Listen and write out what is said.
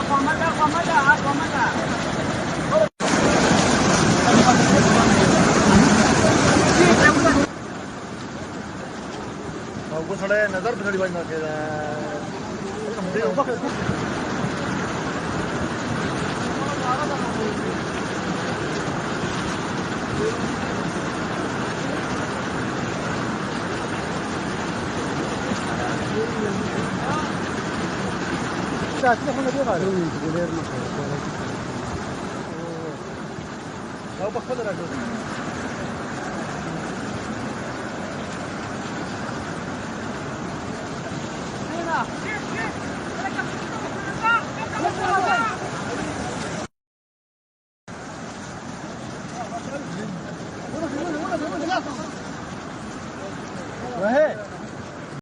वो थोड़े नजर भी थोड़ी बात ना के Aslında buna diyor var. Ya bak kadar acı. Hey!